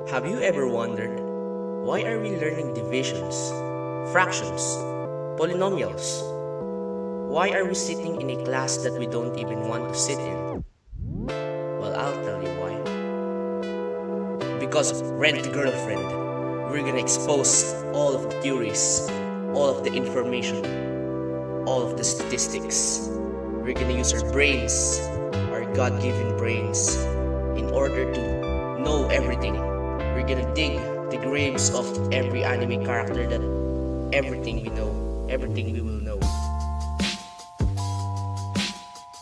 Have you ever wondered, why are we learning divisions, fractions, polynomials? Why are we sitting in a class that we don't even want to sit in? Well, I'll tell you why. Because Rent-A-Girlfriend, we're gonna expose all of the theories, all of the information, all of the statistics. We're gonna use our brains, our God-given brains, in order to know everything. We're gonna dig the graves of every anime character, that everything we know, everything we will know.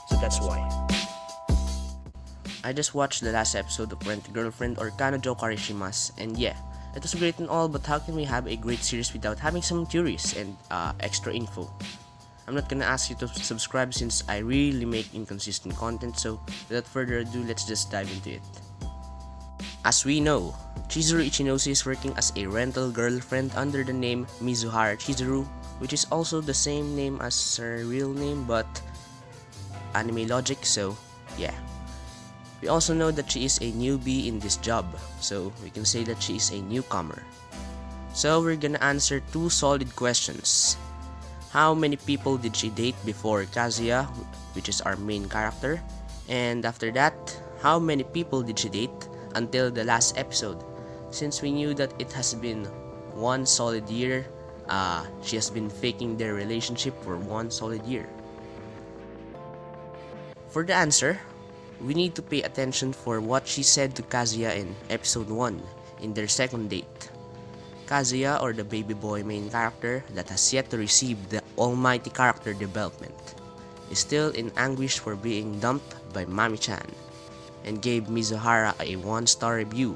So that's why. I just watched the last episode of Rent-A-Girlfriend, or Kanojo Karishimasu, and yeah, it was great and all, but how can we have a great series without having some theories and extra info? I'm not gonna ask you to subscribe since I really make inconsistent content, so without further ado, let's just dive into it. As we know, Chizuru Ichinose is working as a rental girlfriend under the name Mizuhara Chizuru, which is also the same name as her real name, but anime logic, so yeah. We also know that she is a newbie in this job, so we can say that she is a newcomer. So we're gonna answer two solid questions. How many people did she date before Kazuya, which is our main character? And after that, how many people did she date until the last episode? Since we knew that it has been one solid year, she has been faking their relationship for one solid year. For the answer, we need to pay attention for what she said to Kazuya in episode 1, in their second date. Kazuya, or the baby boy main character that has yet to receive the almighty character development, is still in anguish for being dumped by Mami-chan, and gave Mizuhara a 1-star review.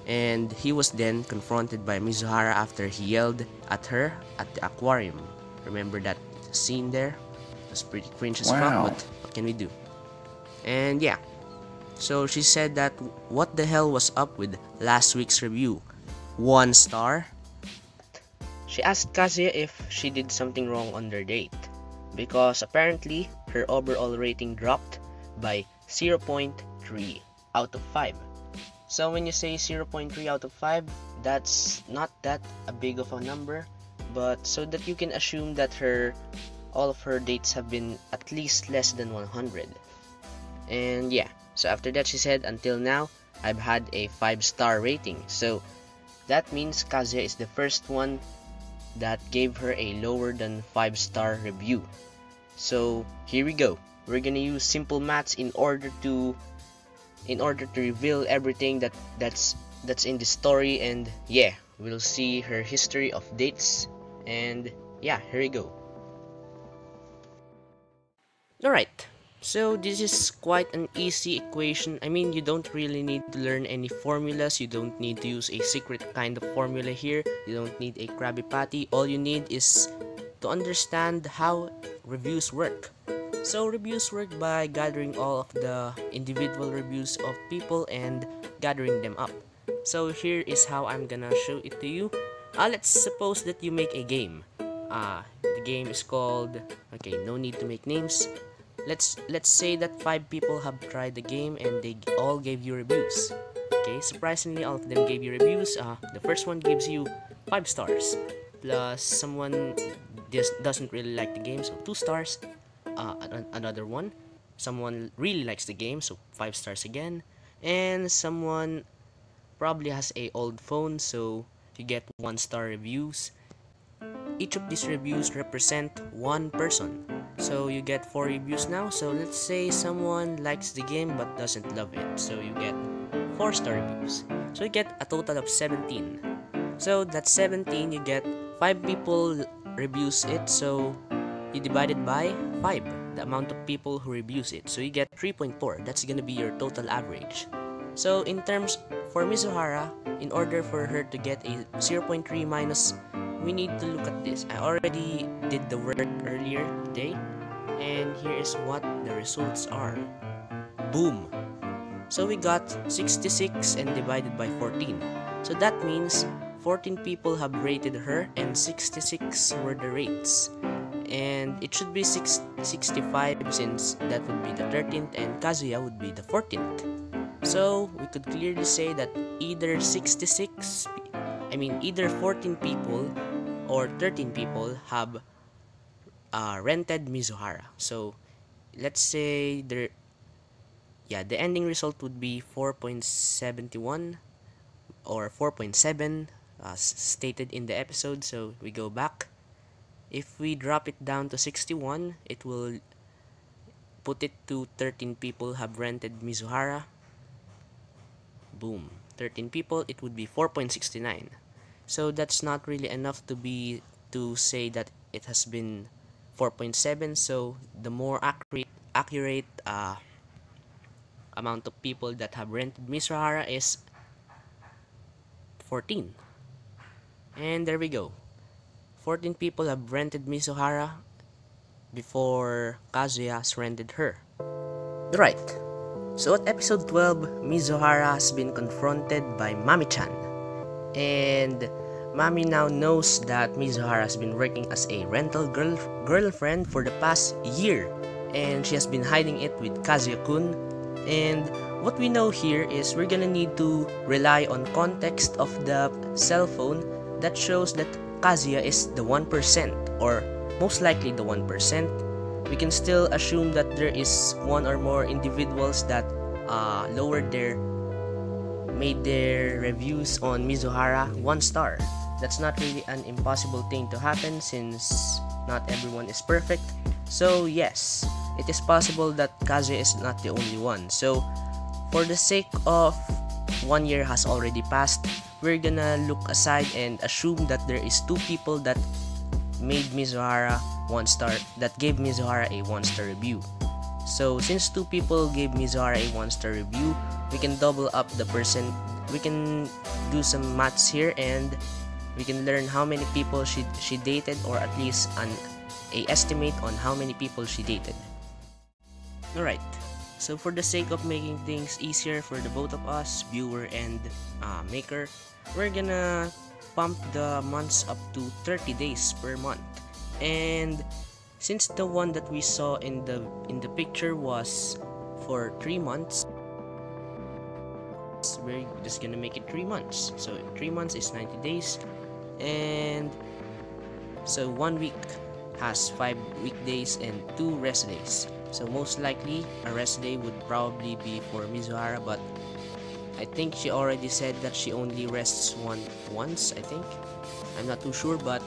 And he was then confronted by Mizuhara after he yelled at her at the aquarium. Remember that scene there? It was pretty cringe as fuck, but what can we do? And yeah, so she said that what the hell was up with last week's review? 1 star? She asked Kazuya if she did something wrong on their date, because apparently her overall rating dropped by 0.3 out of 5. So when you say 0.3 out of 5, that's not that a big of a number, but so that you can assume that all of her dates have been at least less than 100. And yeah, so after that she said, until now, I've had a 5-star rating. So that means Kazuya is the first one that gave her a lower than 5-star review. So here we go. We're gonna use simple maths in order to reveal everything that's in the story, and yeah, we'll see her history of dates, and yeah, here we go. Alright, so this is quite an easy equation. I mean, you don't really need to learn any formulas, you don't need to use a secret kind of formula here, you don't need a Krabby Patty. All you need is to understand how reviews work. So reviews work by gathering all of the individual reviews of people and gathering them up. So here is how I'm gonna show it to you. Let's suppose that you make a game. The game is called, okay, no need to make names. Let's say that 5 people have tried the game and they all gave you reviews. Okay, surprisingly, all of them gave you reviews. The first one gives you 5 stars, plus someone just doesn't really like the game, so 2 stars. Another one, someone really likes the game, so 5 stars again, and someone probably has a old phone, so you get 1-star reviews. Each of these reviews represent one person, so you get 4 reviews now. So let's say someone likes the game but doesn't love it, so you get 4-star reviews, so you get a total of 17. So that's 17, you get 5 people reviews it, so you divide it by 5, the amount of people who reviews it, so you get 3.4. That's gonna be your total average. So in terms for Mizuhara, in order for her to get a 0.3 minus, we need to look at this. I already did the work earlier today, and here is what the results are. Boom! So we got 66 and divided by 14. So that means 14 people have rated her and 66 were the rates. And it should be 65 since that would be the 13th and Kazuya would be the 14th. So we could clearly say that either either 14 people or 13 people have rented Mizuhara. So let's say the ending result would be 4.71 or 4.7 stated in the episode. So we go back. If we drop it down to 61, it will put it to 13 people have rented Mizuhara. Boom. 13 people, it would be 4.69. So that's not really enough to say that it has been 4.7. So the more accurate amount of people that have rented Mizuhara is 14. And there we go. 14 people have rented Mizuhara before Kazuya's rented her. Right. So at episode 12, Mizuhara has been confronted by Mami-chan. And Mami now knows that Mizuhara has been working as a rental girlfriend for the past year. And she has been hiding it with Kazuya-kun. And what we know here is we're gonna need to rely on context of the cell phone that shows that Kazuya is the 1%, or most likely the 1%. We can still assume that there is one or more individuals that made their reviews on Mizuhara 1 star. That's not really an impossible thing to happen since not everyone is perfect. So yes, it is possible that Kazuya is not the only one. So for the sake of 1 year has already passed, we're gonna look aside and assume that there is 2 people that made Mizuhara 1 star, that gave Mizuhara a 1 star review. So since 2 people gave Mizuhara a 1 star review, we can double up the percent. We can do some maths here and we can learn how many people she dated, or at least a estimate on how many people she dated. Alright, so for the sake of making things easier for the both of us, viewer and maker, we're gonna pump the months up to 30 days per month. And since the one that we saw in the picture was for 3 months, we're just gonna make it 3 months. So 3 months is 90 days, and so 1 week has 5 weekdays and 2 rest days. So most likely a rest day would probably be for Mizuhara, but I think she already said that she only rests once, I think. I'm not too sure, but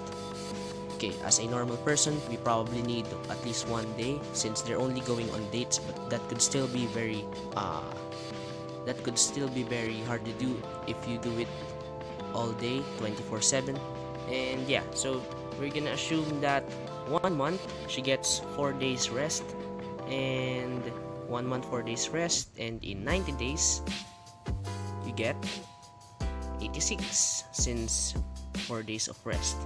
okay, as a normal person, we probably need at least 1 day since they're only going on dates, but that could still be very hard to do if you do it all day 24/7. And yeah, so we're gonna assume that 1 month she gets 4 days rest, and 1 month 4 days rest, and in 90 days you get 86 since 4 days of rest.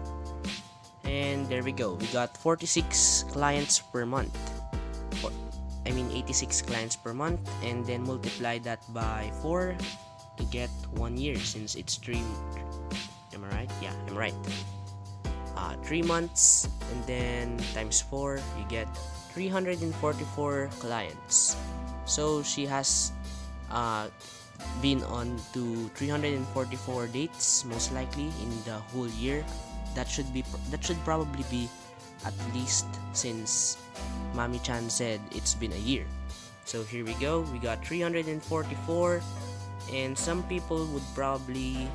And there we go, we got 46 clients per month. 86 clients per month, and then multiply that by 4 to get 1 year since it's 3. Am I right? Yeah, I'm right. 3 months, and then times 4, you get 344 clients. So she has been on to 344 dates most likely in the whole year. That should probably be at least, since Mami-chan said it's been a year. So here we go, we got 344, and some people would probably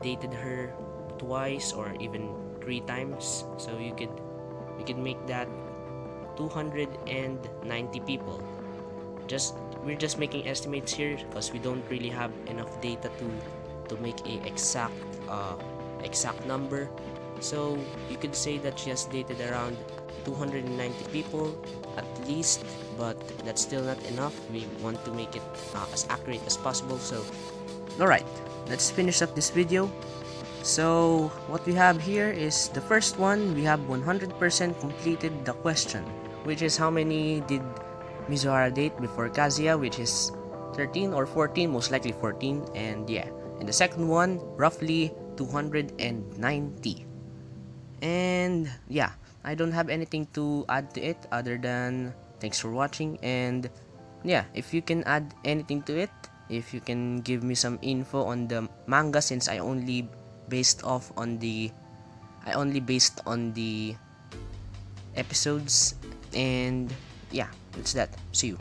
dated her twice or even 3 times. So we could make that 290 people. We're just making estimates here because we don't really have enough data to make a exact number. So you could say that she has dated around 290 people at least, but that's still not enough. We want to make it as accurate as possible. So alright, let's finish up this video. So what we have here is the first one. We have 100% completed the question, which is how many did Mizuhara date before Kazuya, which is 13 or 14, most likely 14. And yeah, and the second one, roughly 290. And yeah, I don't have anything to add to it other than thanks for watching, and yeah, if you can add anything to it, if you can give me some info on the manga, since I only based on the episodes. And yeah, that's that. See you.